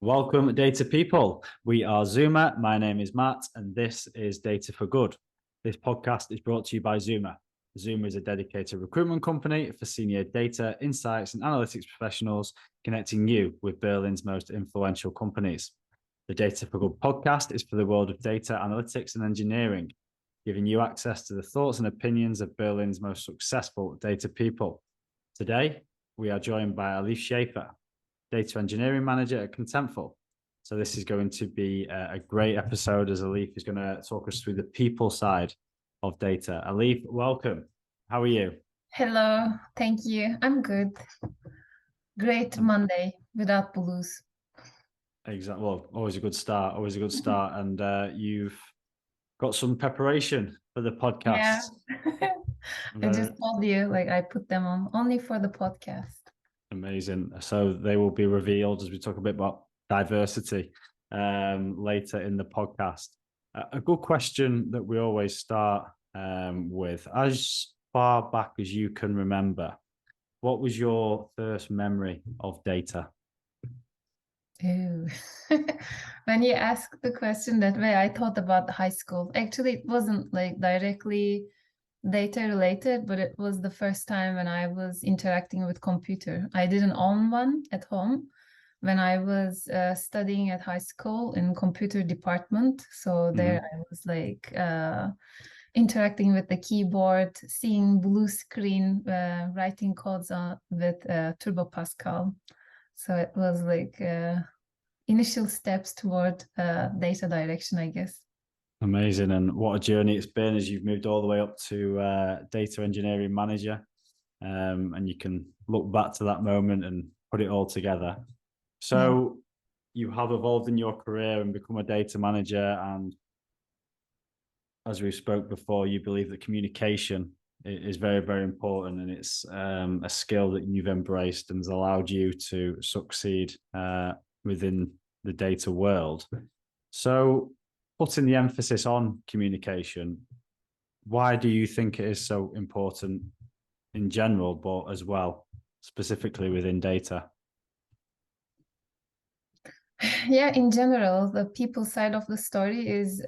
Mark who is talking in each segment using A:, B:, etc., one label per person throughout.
A: Welcome, data people. We are Zoomer. My name is Matt, and this is Data for Good. This podcast is brought to you by Zoomer. Zoomer is a dedicated recruitment company for senior data, insights, and analytics professionals, connecting you with Berlin's most influential companies. The Data for Good podcast is for the world of data, analytics, and engineering, giving you access to the thoughts and opinions of Berlin's most successful data people. Today, we are joined by Alif Schaefer, Data Engineering Manager at Contentful. So this is going to be a great episode as Alif is going to talk us through the people side of data. Alif, welcome. How are you?
B: Hello, thank you. I'm good. Great Monday without blues.
A: Exactly. Well, always a good start. Always a good start. And you've got some preparation for the podcast.
B: Yeah. I just told you, like I put them on only for the podcast.
A: Amazing. So they will be revealed as we talk a bit about diversity later in the podcast. A good question that we always start with, as far back as you can remember, what was your first memory of data?
B: Ooh. When you ask the question that way, I thought about high school. Actually, it wasn't like directly data related, but it was the first time when I was interacting with computer. I didn't own one at home when I was studying at high school in computer department. So there I was like interacting with the keyboard, seeing blue screen, writing codes with Turbo Pascal. So it was like initial steps toward data direction, I guess.
A: Amazing. And what a journey it's been as you've moved all the way up to data engineering manager. And you can look back to that moment and put it all together. So you have evolved in your career and become a data manager. And as we spoke before, you believe that communication is very, very important. And it's a skill that you've embraced and has allowed you to succeed within the data world. So putting the emphasis on communication, why do you think it is so important in general, but as well, specifically within data?
B: Yeah, in general, the people side of the story is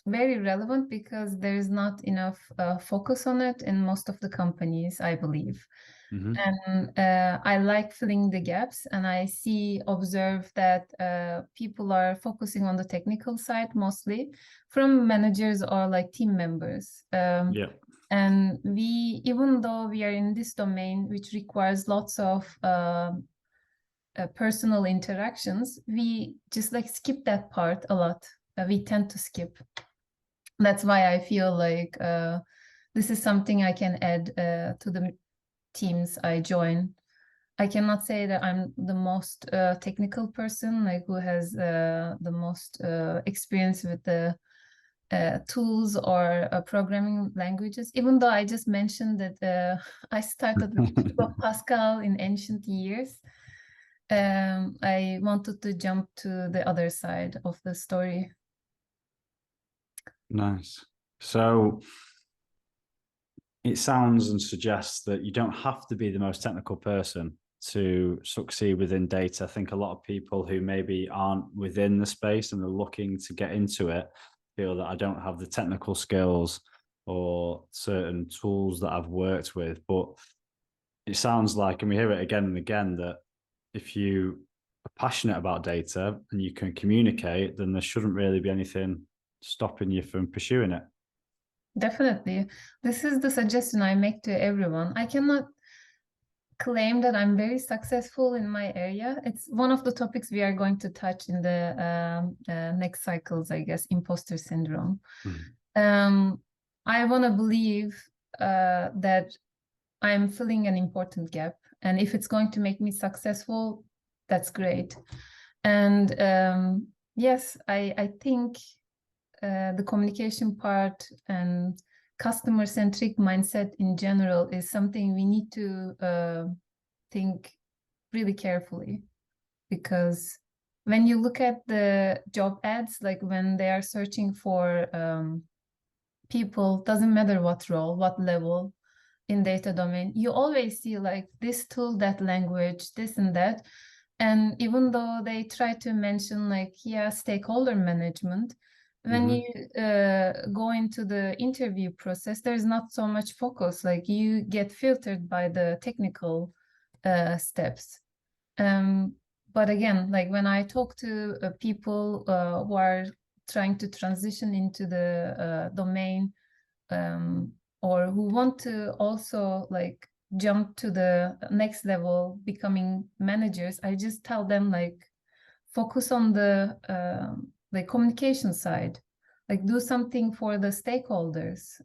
B: very relevant because there's not enough focus on it in most of the companies, I believe. And I like filling the gaps, and I observe that people are focusing on the technical side mostly from managers or like team members. And even though we are in this domain, which requires lots of personal interactions, we just like skip that part a lot. We tend to skip. That's why I feel like this is something I can add to the teams I join. I cannot say that I'm the most technical person, like who has the most experience with the tools or programming languages, even though I just mentioned that I started with Pascal in ancient years. I wanted to jump to the other side of the story.
A: Nice. So it sounds and suggests that you don't have to be the most technical person to succeed within data. I think a lot of people who maybe aren't within the space and are looking to get into it feel that I don't have the technical skills or certain tools that I've worked with. But it sounds like, and we hear it again and again, that if you are passionate about data and you can communicate, then there shouldn't really be anything stopping you from pursuing it.
B: Definitely. This is the suggestion I make to everyone. I cannot claim that I'm very successful in my area. It's one of the topics we are going to touch in the next cycles, I guess, imposter syndrome. I want to believe that I'm filling an important gap. And if it's going to make me successful, that's great. And yes, I think the communication part and customer-centric mindset in general is something we need to think really carefully, because when you look at the job ads, like when they are searching for people, doesn't matter what role, what level in data domain, you always see like this tool, that language, this and that. And even though they try to mention like, yeah, stakeholder management, when you go into the interview process, there's not so much focus. Like you get filtered by the technical steps. But again, like when I talk to people who are trying to transition into the domain, or who want to also like jump to the next level, becoming managers, I just tell them like focus on the communication side, like do something for the stakeholders.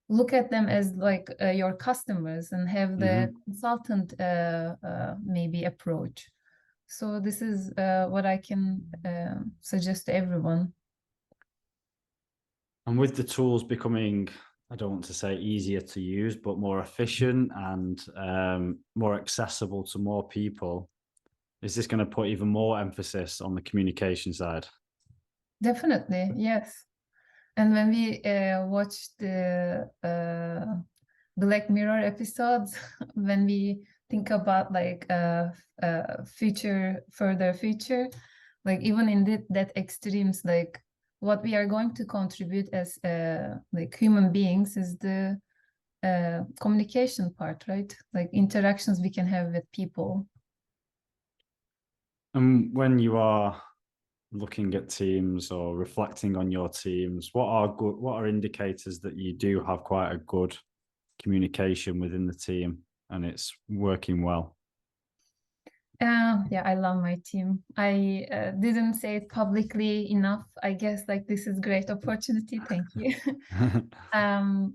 B: Look at them as like your customers and have the consultant maybe approach. So this is what I can suggest to everyone.
A: And with the tools becoming, I don't want to say easier to use, but more efficient and more accessible to more people, is this going to put even more emphasis on the communication side?
B: Definitely, yes. And when we watch the Black Mirror episodes, when we think about like further future, like even in that extremes, like what we are going to contribute as like human beings is the communication part, right? Like interactions we can have with people.
A: And when you are looking at teams or reflecting on your teams, what are indicators that you do have quite a good communication within the team and it's working well?
B: Yeah, I love my team. I didn't say it publicly enough. I guess like this is great opportunity. Thank you. I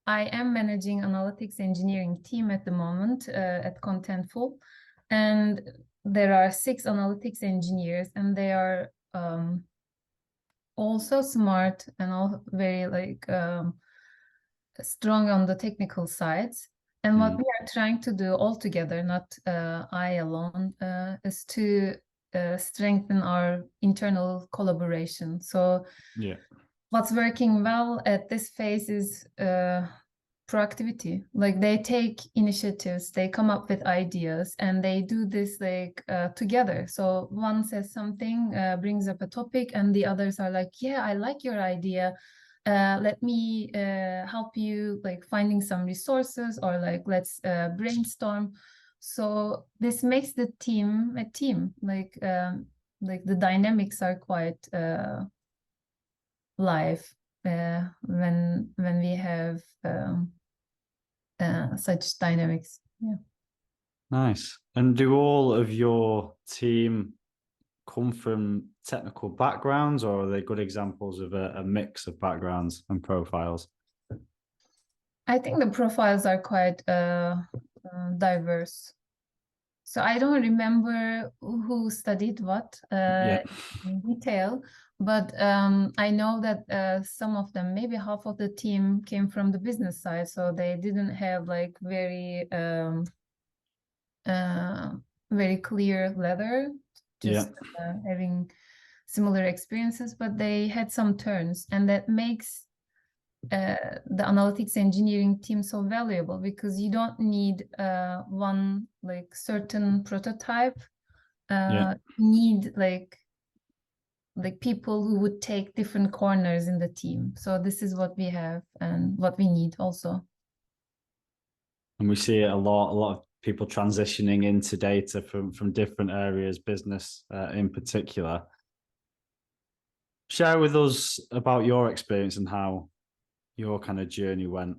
B: am managing analytics engineering team at the moment at Contentful, and there are 6 analytics engineers, and they are also smart and all very like strong on the technical sides. And what we are trying to do all together, not I alone, is to strengthen our internal collaboration. So
A: Yeah.
B: what's working well at this phase is proactivity. Like they take initiatives, they come up with ideas, and they do this like together. So one says something, brings up a topic, and the others are like, yeah, I like your idea. Let me help you like finding some resources, or like let's brainstorm. So this makes the team a team. Like the dynamics are quite live when we have such dynamics. Yeah.
A: Nice. And do all of your team come from technical backgrounds, or are they good examples of a mix of backgrounds and profiles?
B: I think the profiles are quite diverse. So I don't remember who studied what
A: Yeah.
B: in detail, but I know that some of them, maybe half of the team, came from the business side, so they didn't have like very clear ladder, just having similar experiences, but they had some turns, and that makes the analytics engineering team so valuable, because you don't need one like certain prototype. You need like people who would take different corners in the team. So this is what we have and what we need also.
A: And we see it a lot of people transitioning into data from different areas, business in particular. Share with us about your experience and how your kind of journey went.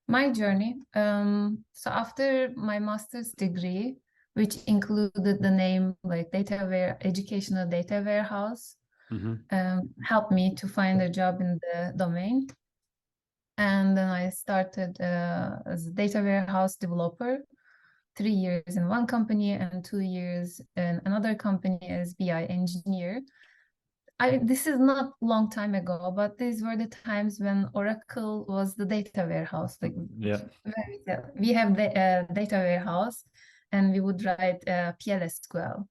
B: My journey. So after my master's degree, which included the name like educational data warehouse, helped me to find a job in the domain. And then I started as a data warehouse developer, 3 years in one company and 2 years in another company as BI engineer. This is not a long time ago, but these were the times when Oracle was the data warehouse. Like, we have the data warehouse, and we would write PLSQL.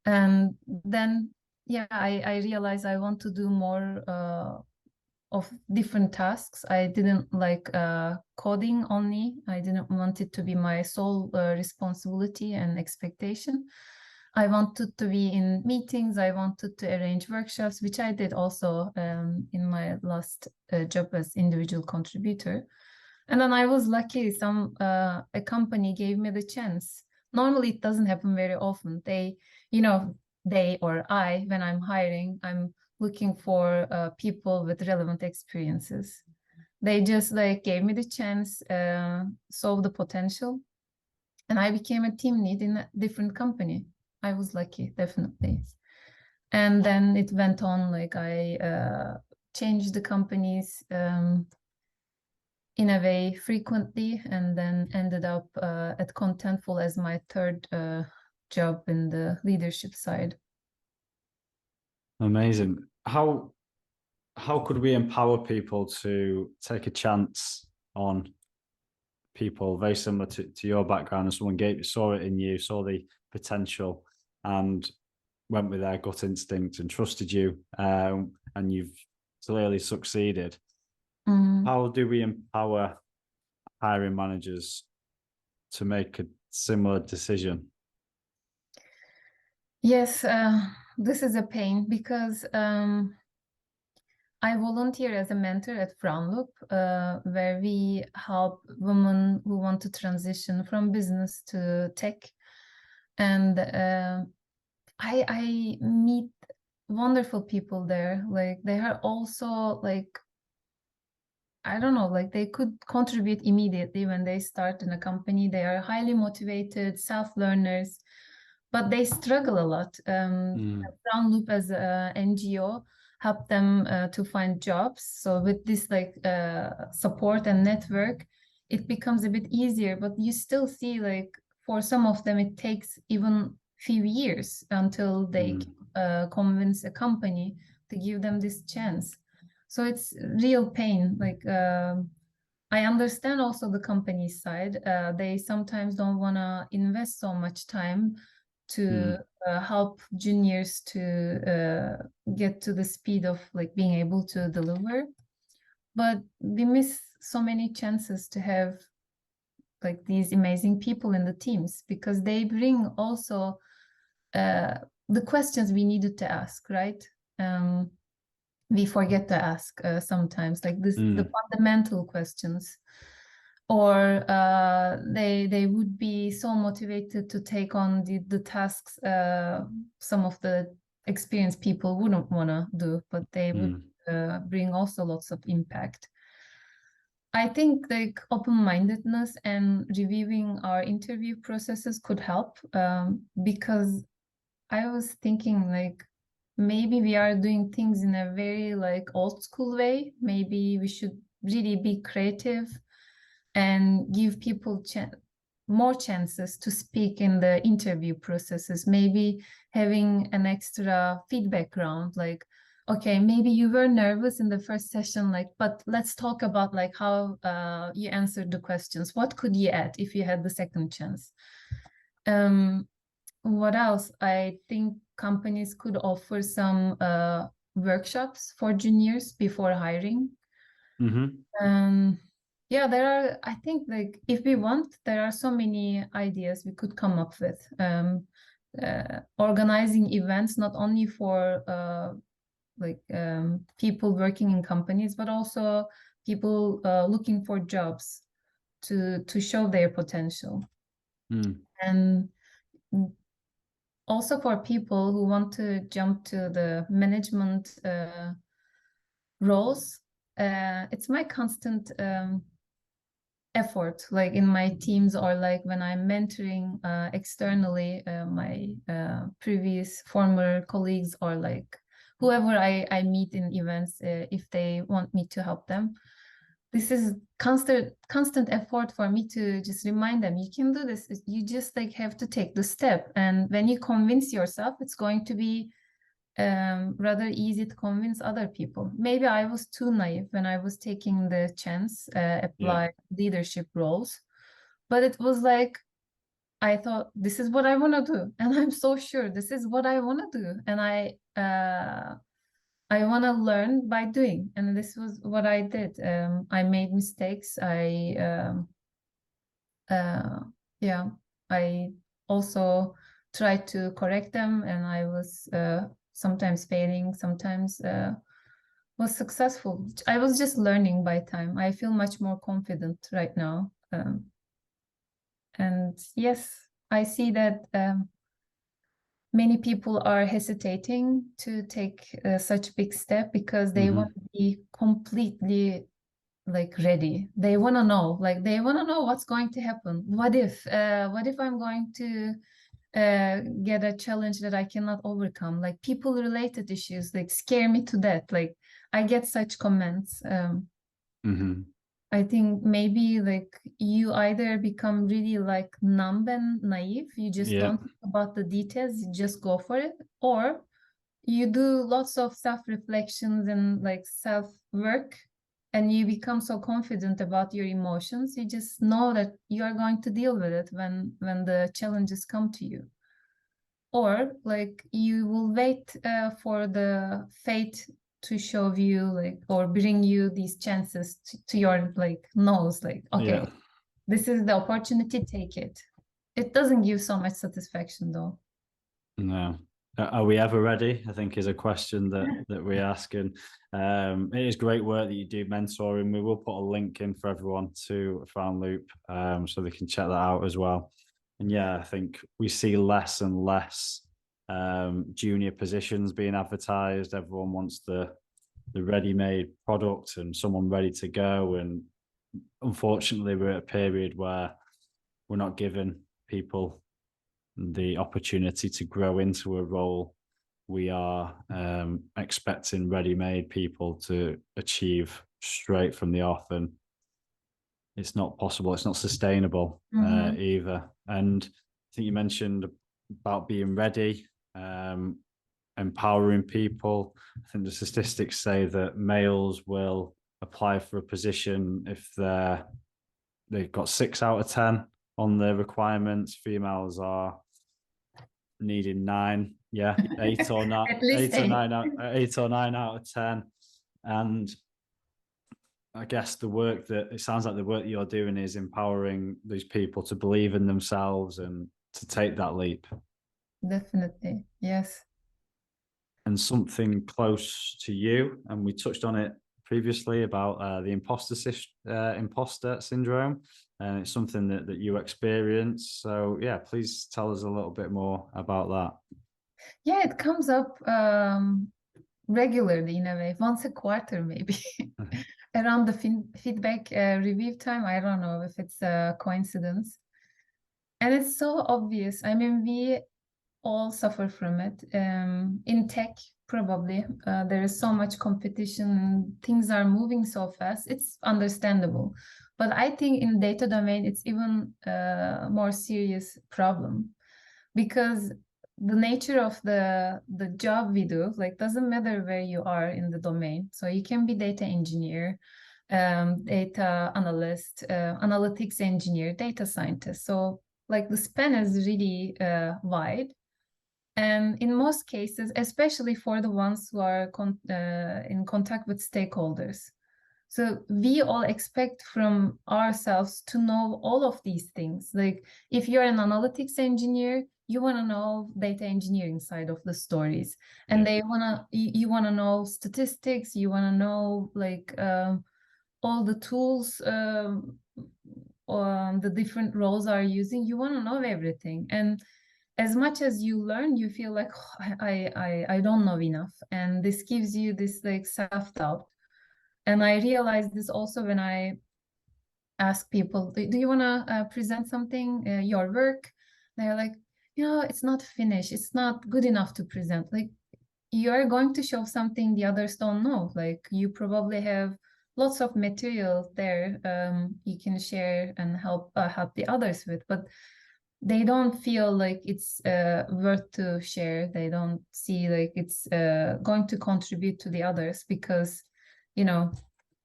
B: And then, yeah, I realized I want to do more of different tasks. I didn't like coding only. I didn't want it to be my sole responsibility and expectation. I wanted to be in meetings. I wanted to arrange workshops, which I did also in my last job as individual contributor. And then I was lucky. A company gave me the chance. Normally, it doesn't happen very often. They or I, when I'm hiring, I'm looking for people with relevant experiences. They just like gave me the chance, saw the potential, and I became a team lead in a different company. I was lucky, definitely. And then it went on, like I changed the companies in a way frequently, and then ended up at Contentful as my third job in the leadership side.
A: Amazing. How could we empower people to take a chance on people very similar to your background, and someone saw it in you, saw the potential, and went with their gut instinct and trusted you, and you've clearly succeeded. How do we empower hiring managers to make a similar decision?
B: Yes, this is a pain because I volunteer as a mentor at Frownloop, where we help women who want to transition from business to tech. And I meet wonderful people there. Like they are also like, I don't know, like they could contribute immediately when they start in a company. They are highly motivated, self-learners, but they struggle a lot. Frownloop as an NGO help them to find jobs. So with this like support and network, it becomes a bit easier, but you still see like for some of them, it takes even few years until they can convince a company to give them this chance. So it's real pain. Like I understand also the company side. They sometimes don't want to invest so much time to help juniors to get to the speed of like being able to deliver. But we miss so many chances to have like these amazing people in the teams because they bring also the questions we needed to ask, right? We forget to ask sometimes, like the fundamental questions, or they would be so motivated to take on the tasks some of the experienced people wouldn't want to do, but they would bring also lots of impact. I think like open-mindedness and reviewing our interview processes could help because I was thinking like maybe we are doing things in a very like old school way. Maybe we should really be creative and give people more chances to speak in the interview processes. Maybe having an extra feedback round, like, okay, maybe you were nervous in the first session, like, but let's talk about like how you answered the questions. What could you add if you had the second chance? What else? I think companies could offer some workshops for juniors before hiring. Yeah, there are, I think like if we want, there are so many ideas we could come up with. Organizing events, not only for people working in companies, but also people looking for jobs to show their potential. And also for people who want to jump to the management roles, it's my constant effort, like in my teams or like when I'm mentoring externally, my previous former colleagues or like whoever I meet in events, if they want me to help them. This is constant effort for me to just remind them, you can do this. You just like have to take the step. And when you convince yourself, it's going to be rather easy to convince other people. Maybe I was too naive when I was taking the chance, apply leadership roles. But it was like, I thought, this is what I want to do. And I'm so sure this is what I want to do. And I want to learn by doing, and this was what I did. I made mistakes. Yeah, I also tried to correct them, and I was sometimes failing, sometimes was successful. I was just learning by time. I feel much more confident right now. And yes, I see that many people are hesitating to take such big step because they want to be completely like ready. They want to know, like they want to know what's going to happen. What if I'm going to get a challenge that I cannot overcome? Like people related issues like scare me to death. Like I get such comments. I think maybe like you either become really like numb and naive, you just
A: Yeah.
B: don't think about the details, you just go for it, or you do lots of self-reflections and like self-work, and you become so confident about your emotions, you just know that you are going to deal with it when the challenges come to you. Or like you will wait for the fate to show you like or bring you these chances to your like nose, like okay,
A: Yeah.
B: this is the opportunity, take it. It doesn't give so much satisfaction though.
A: No. Are we ever ready? I think is a question that we ask, and it is great work that you do mentoring. We will put a link in for everyone to FoundLoop, so they can check that out as well. And yeah, I think we see less and less junior positions being advertised. Everyone wants the ready-made product and someone ready to go. And unfortunately, we're at a period where we're not giving people the opportunity to grow into a role. We are expecting ready-made people to achieve straight from the off, and it's not possible. It's not sustainable either. And I think you mentioned about being ready, empowering people. I think the statistics say that males will apply for a position if they've got 6 out of 10 on their requirements. Females are needing 9, 8 or 9,
B: At least
A: 8 or 9 out of 10. And I guess the work that it sounds like the work that you're doing is empowering these people to believe in themselves and to take that leap.
B: Definitely, yes.
A: And something close to you, and we touched on it previously about the imposter syndrome, and it's something that you experience. So yeah, please tell us a little bit more about that.
B: Yeah, it comes up regularly in a way, once a quarter maybe. Around the feedback review time. I don't know if it's a coincidence. And it's so obvious. I mean, we all suffer from it. In tech, probably, there is so much competition, things are moving so fast. It's understandable. But I think in data domain, it's even a more serious problem because the nature of the job we do, like, doesn't matter where you are in the domain. So you can be data engineer, data analyst, analytics engineer, data scientist. So like the span is really wide. And in most cases, especially for the ones who are in contact with stakeholders. So we all expect from ourselves to know all of these things. Like if you're an analytics engineer, you want to know data engineering side of the stories, and you want to know statistics. You want to know like all the tools the different roles are using. You want to know everything, and as much as you learn, you feel like, oh, I don't know enough, and this gives you this like self-doubt. And I realized this also when I ask people, do you want to present something, your work? They're like, it's not finished. It's not good enough to present. Like, you're going to show something the others don't know. Like, you probably have lots of material there you can share and help the others with, but they don't feel like it's worth to share. They don't see like it's going to contribute to the others because,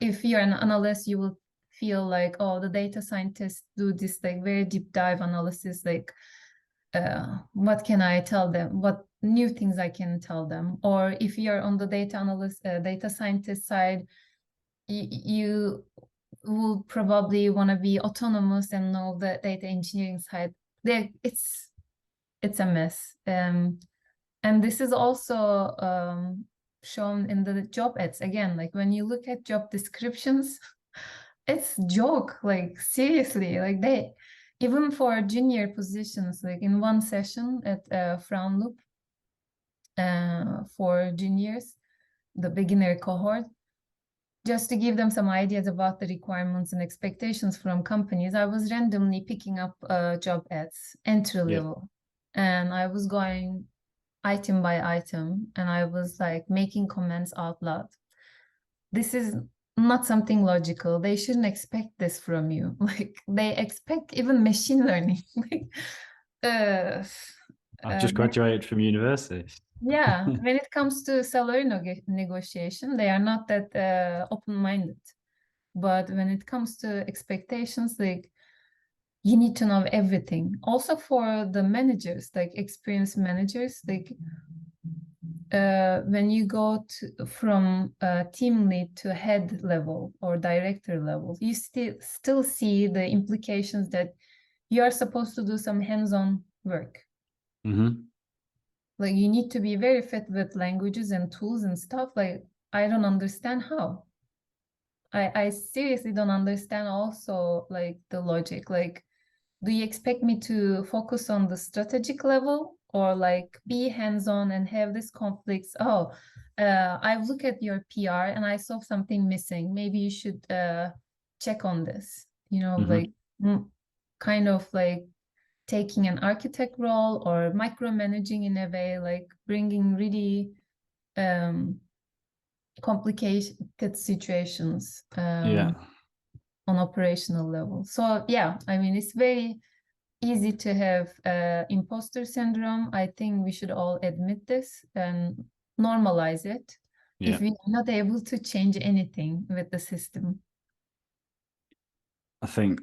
B: if you're an analyst, you will feel like, oh, the data scientists do this like very deep dive analysis, like what can I tell them? What new things I can tell them? Or if you're on the data analyst, data scientist side, you will probably want to be autonomous and know the data engineering side. It's a mess. And this is also shown in the job ads. Again, like when you look at job descriptions, it's joke, like seriously, like they, even for junior positions, like in one session at Fraunhofer for juniors, the beginner cohort, just to give them some ideas about the requirements and expectations from companies, I was randomly picking up job ads, entry level, and I was going item by item, and I was like making comments out loud. This is not something logical. They shouldn't expect this from you. Like they expect even machine learning.
A: I've just graduated from university.
B: Yeah, when it comes to salary negotiation, they are not that open-minded. But when it comes to expectations, like you need to know everything. Also for the managers, like experienced managers, like when you go from team lead to head level or director level, you still see the implications that you are supposed to do some hands-on work. Like you need to be very fit with languages and tools and stuff. Like I don't understand how. I seriously don't understand also like the logic. Like, do you expect me to focus on the strategic level or like be hands-on and have this conflicts? Oh, I've looked at your PR and I saw something missing. Maybe you should check on this. You know, like kind of like taking an architect role or micromanaging in a way, like bringing really complicated situations on operational level. So yeah, I mean, it's very easy to have imposter syndrome. I think we should all admit this and normalize it if we are not able to change anything with the system.
A: I think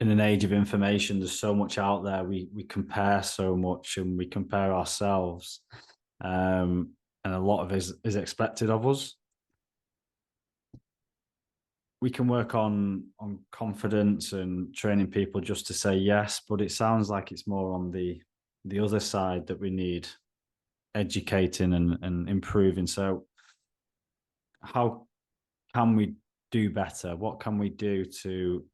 A: in an age of information, there's so much out there. We compare so much and we compare ourselves. And a lot of it is expected of us. We can work on confidence and training people just to say yes, but it sounds like it's more on the other side that we need educating and improving. So how can we do better? What can we do to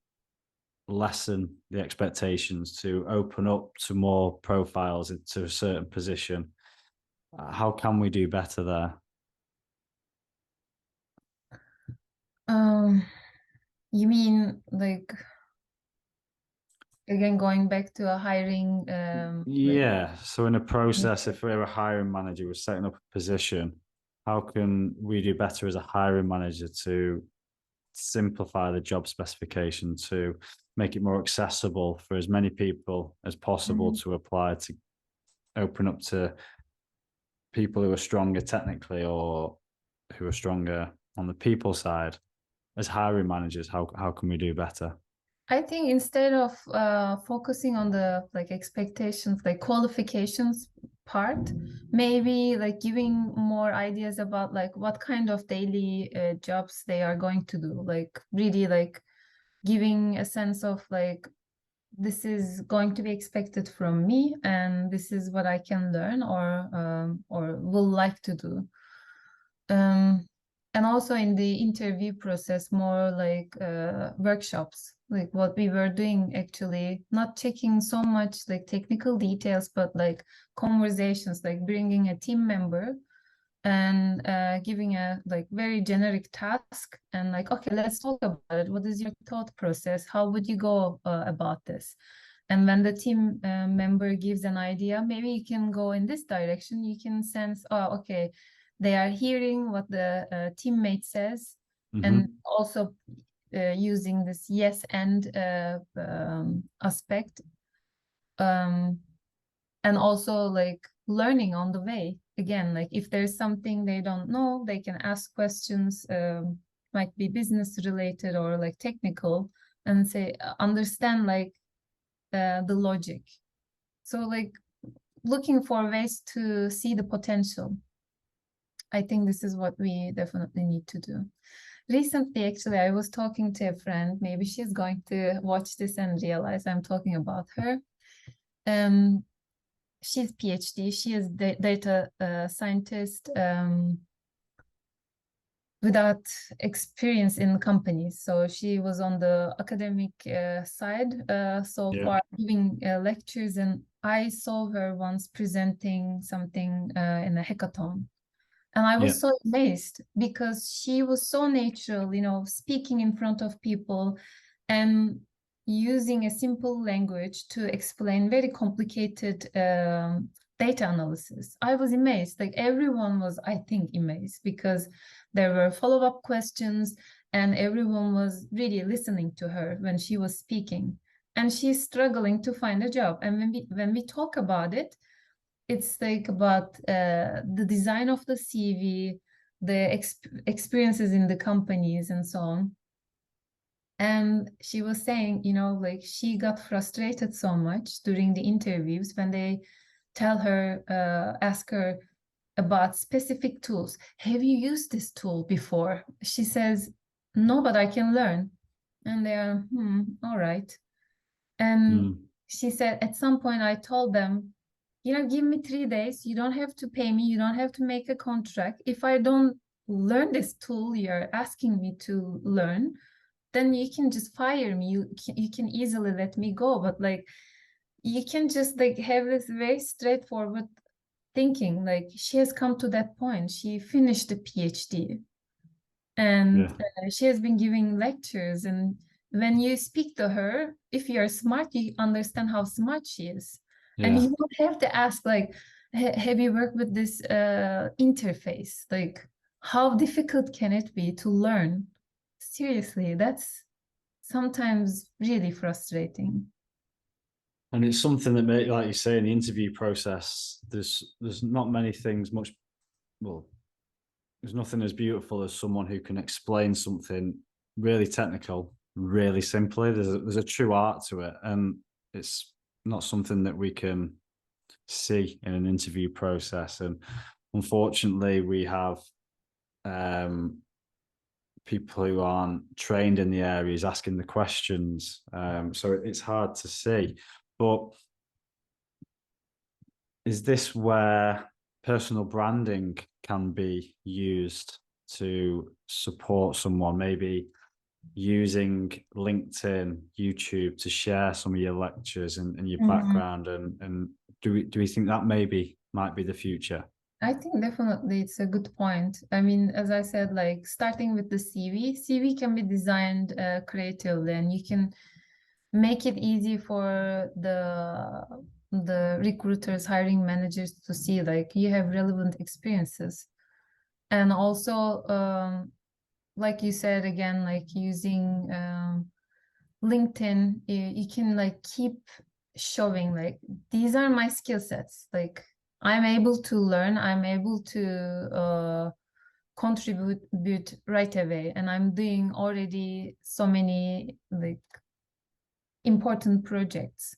A: lessen the expectations, to open up to more profiles into a certain position? How can we do better there?
B: You mean like again going back to a hiring?
A: Yeah. So in a process, if we're a hiring manager, we're setting up a position. How can we do better as a hiring manager to simplify the job specification, to make it more accessible for as many people as possible to apply, to open up to people who are stronger technically or who are stronger on the people side? As hiring managers, how can we do better?
B: I think instead of focusing on the like expectations, like qualifications part, maybe like giving more ideas about like what kind of daily jobs they are going to do, like really like giving a sense of like this is going to be expected from me and this is what I can learn or will like to do. And also in the interview process, more like workshops, like what we were doing actually, not checking so much like technical details, but like conversations, like bringing a team member and giving a like very generic task and like, okay, let's talk about it. What is your thought process? How would you go about this? And when the team member gives an idea, maybe you can go in this direction. You can sense, oh, okay, they are hearing what the teammate says, and also using this yes and aspect, and also like learning on the way. Again, like if there's something they don't know, they can ask questions, might be business related or like technical, and say understand like the logic. So like looking for ways to see the potential. I think this is what we definitely need to do. Recently, actually, I was talking to a friend. Maybe she's going to watch this and realize I'm talking about her. She's PhD. She is data scientist without experience in companies. So she was on the academic side so far, giving lectures. And I saw her once presenting something in a hackathon. And I was so amazed because she was so natural, you know, speaking in front of people and using a simple language to explain very complicated data analysis. I was amazed. Like everyone was, I think, amazed because there were follow-up questions and everyone was really listening to her when she was speaking. And she's struggling to find a job. And when we talk about it, it's like about the design of the CV, the experiences in the companies and so on. And she was saying, you know, like she got frustrated so much during the interviews when they tell her, ask her about specific tools. Have you used this tool before? She says, no, but I can learn. And they are, all right. And she said, at some point I told them, you know, give me 3 days. You don't have to pay me. You don't have to make a contract. If I don't learn this tool you're asking me to learn, then you can just fire me. You can easily let me go. But like, you can just like have this very straightforward thinking. Like she has come to that point. She finished the PhD and she has been giving lectures. And when you speak to her, if you're smart, you understand how smart she is. And you don't have to ask like, have you worked with this interface? Like, how difficult can it be to learn? Seriously, that's sometimes really frustrating.
A: And it's something that, like you say, in the interview process, there's not many things there's nothing as beautiful as someone who can explain something really technical, really simply. There's a true art to it, and it's not something that we can see in an interview process. And unfortunately, we have people who aren't trained in the areas asking the questions, so it's hard to see. But is this where personal branding can be used to support someone, maybe using LinkedIn, YouTube to share some of your lectures and your background? And do we think that maybe might be the future?
B: I think definitely it's a good point. I mean, as I said, like starting with the CV can be designed creatively, and you can make it easy for the recruiters, hiring managers to see like you have relevant experiences. And also, like you said again, like using LinkedIn, you can like keep showing like these are my skill sets. Like I'm able to learn, I'm able to contribute right away, and I'm doing already so many like important projects.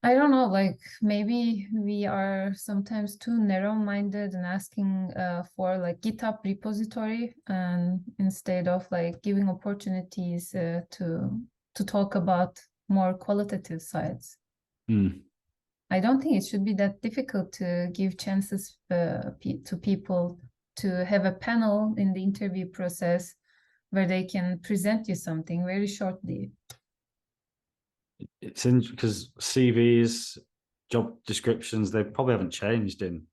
B: I don't know, like maybe we are sometimes too narrow-minded and asking for like GitHub repository, and instead of like giving opportunities to talk about more qualitative sides. I don't think it should be that difficult to give chances to people to have a panel in the interview process where they can present you something very shortly.
A: It's in because CVs, job descriptions, they probably haven't changed in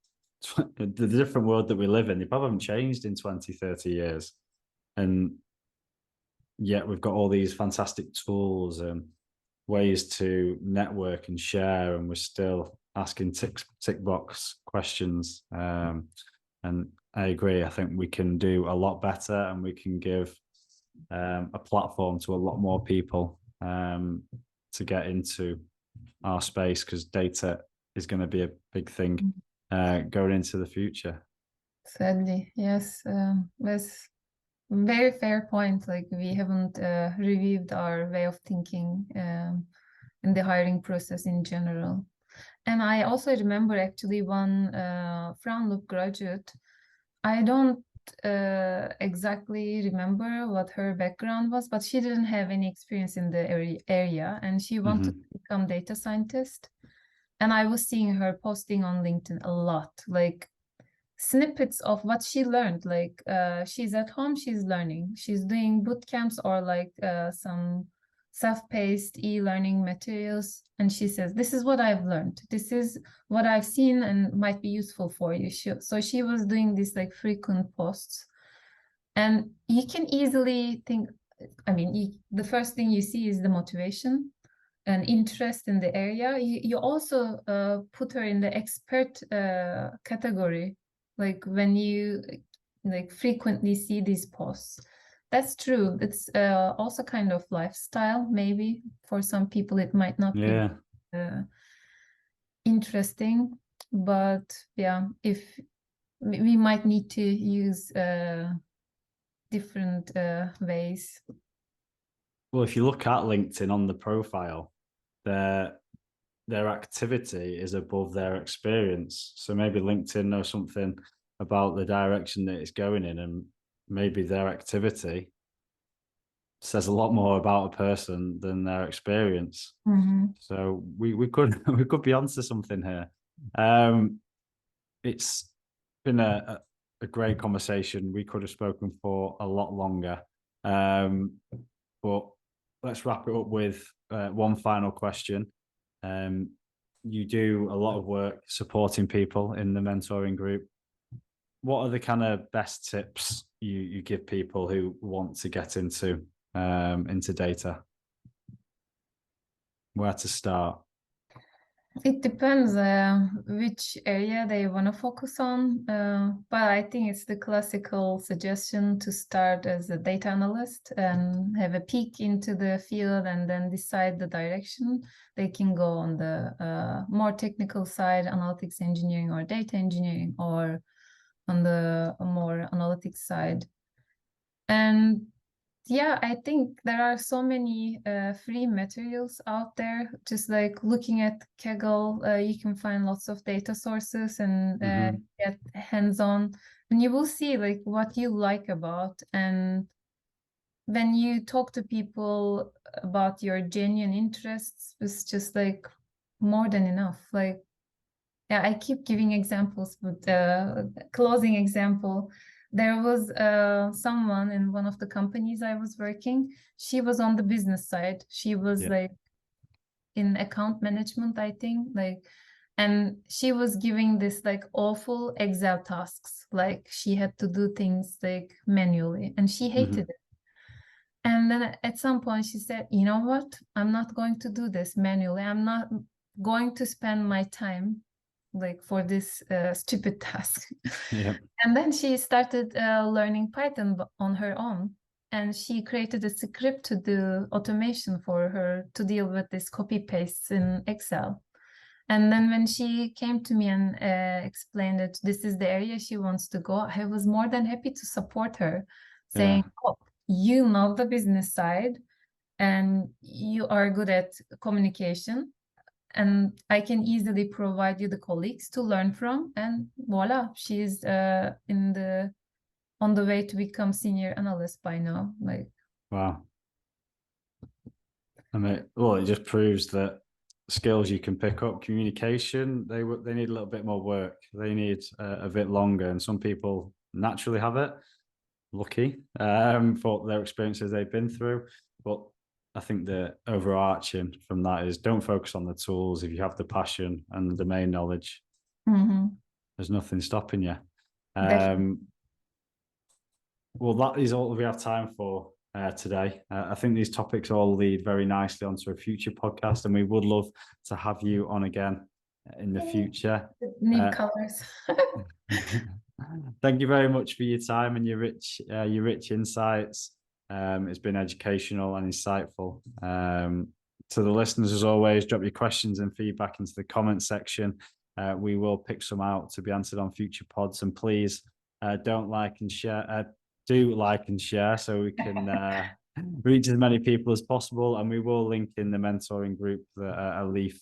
A: the different world that we live in. They probably haven't changed in 20, 30 years. And yet we've got all these fantastic tools and ways to network and share, and we're still asking tick box questions. And I agree. I think we can do a lot better, and we can give a platform to a lot more people to get into our space, because data is going to be a big thing going into the future.
B: Sadly, yes. That's very fair point. Like we haven't reviewed our way of thinking in the hiring process in general. And I also remember actually one Fraunhofer graduate. I don't exactly remember what her background was, but she didn't have any experience in the area, and she wanted to become data scientist. And I was seeing her posting on LinkedIn a lot, like snippets of what she learned. Like she's at home, she's learning, she's doing boot camps or like some self-paced e-learning materials, and she says, this is what I've learned, this is what I've seen and might be useful for you. So she was doing this like frequent posts, and you can easily think, I mean, the first thing you see is the motivation and interest in the area. You also put her in the expert category, like when you like frequently see these posts. That's true. It's also kind of lifestyle. Maybe for some people it might not be interesting, but yeah, if we might need to use different ways.
A: Well, if you look at LinkedIn on the profile, their activity is above their experience. So maybe LinkedIn knows something about the direction that it's going in, and maybe their activity says a lot more about a person than their experience. So we could we could be onto something here. It's been a great conversation. We could have spoken for a lot longer, but let's wrap it up with one final question. You do a lot of work supporting people in the mentoring group. What are the kind of best tips you give people who want to get into data? Where to start?
B: It depends which area they want to focus on, but I think it's the classical suggestion to start as a data analyst and have a peek into the field and then decide the direction. They can go on the more technical side, analytics engineering or data engineering, or on the more analytics side. And yeah, I think there are so many free materials out there. Just like looking at Kaggle, you can find lots of data sources and get hands-on, and you will see like what you like about. And when you talk to people about your genuine interests, it's just like more than enough. Like, yeah, I keep giving examples, but closing example. There was someone in one of the companies I was working. She was on the business side. She was like in account management, I think, like, and she was giving this like awful Excel tasks. Like she had to do things like manually, and she hated it. And then at some point she said, you know what? I'm not going to do this manually. I'm not going to spend my time like for this stupid task. And then she started learning Python on her own, and she created a script to do automation for her to deal with this copy pastes in Excel. And then when she came to me and explained that this is the area she wants to go, I was more than happy to support her, saying, oh, you know the business side and you are good at communication, and I can easily provide you the colleagues to learn from, and voila, she's on the way to become senior analyst by now. Like,
A: wow. I mean, well, it just proves that skills you can pick up, communication, they need a little bit more work. They need a bit longer, and some people naturally have it, lucky for their experiences they've been through. But I think the overarching from that is don't focus on the tools. If you have the passion and the domain knowledge, there's nothing stopping you. Well, that is all we have time for today. I think these topics all lead very nicely onto a future podcast, and we would love to have you on again in the future.
B: Need colors.
A: Thank you very much for your time and your rich insights. It's been educational and insightful. To the listeners, as always, drop your questions and feedback into the comment section. We will pick some out to be answered on future pods. And please don't like and share. Do like and share so we can reach as many people as possible. And we will link in the mentoring group that Alif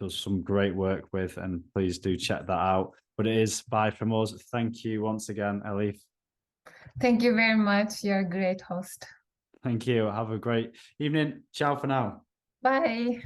A: does some great work with, and please do check that out. But it is bye from us. Thank you once again, Elif.
B: Thank you very much. You're a great host.
A: Thank you. Have a great evening. Ciao for now.
B: Bye.